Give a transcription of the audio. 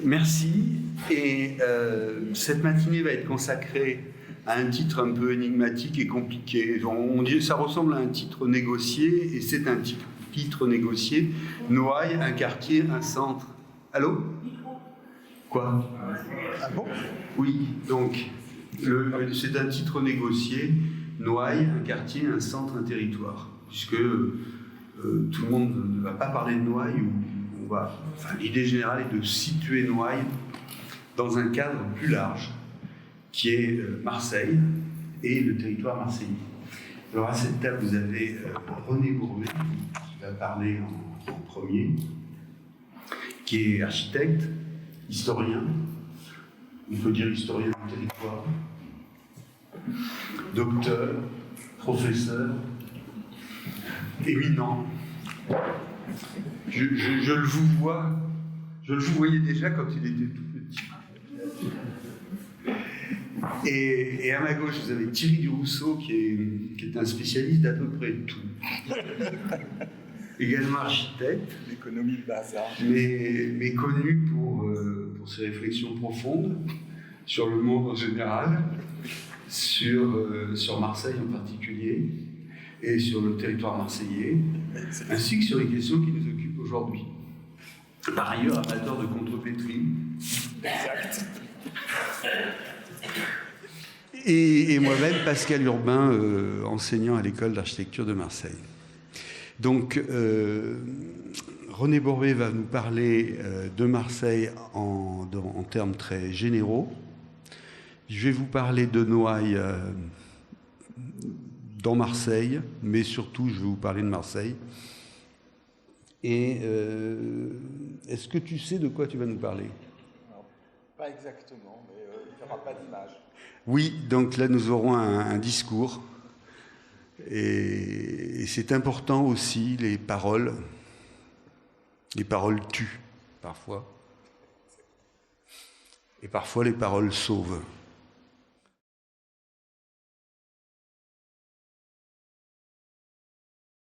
Merci. Et cette matinée va être consacrée à un titre un peu énigmatique et compliqué. On dit, ça ressemble à un titre négocié, et c'est un titre négocié. Noailles, un quartier, un centre. Allô? Quoi? Ah bon? Oui, donc c'est un titre négocié. Noailles, un quartier, un centre, un territoire. Puisque tout le monde ne va pas parler de Noailles, l'idée générale est de situer Noailles dans un cadre plus large, qui est Marseille et le territoire marseillais. Alors à cette table, vous avez René Bourbet, qui va parler en premier, qui est architecte, historien, on peut dire historien du territoire, docteur, professeur, éminent. Je le vous vois, je le vous voyais déjà quand il était tout petit. Et à ma gauche, vous avez Thierry Durousseau, qui est un spécialiste d'à peu près tout. Également architecte. L'économie de bazar. Mais connu pour ses réflexions profondes sur le monde en général, sur Marseille en particulier, et sur le territoire marseillais, ainsi que sur les questions qui nous occupent aujourd'hui. Par ailleurs, amateur de contrepétrie. Exact. Et moi-même, Pascal Urbain, enseignant à l'école d'architecture de Marseille. Donc, René Bourbet va nous parler de Marseille en termes très généraux. Je vais vous parler de Noailles dans Marseille, mais surtout, je vais vous parler de Marseille. Et est-ce que tu sais de quoi tu vas nous parler? Alors, pas exactement, mais il n'y aura pas d'image. Oui, donc là, nous aurons un discours. Et c'est important aussi, les paroles. Les paroles tuent, parfois. Et parfois, les paroles sauvent.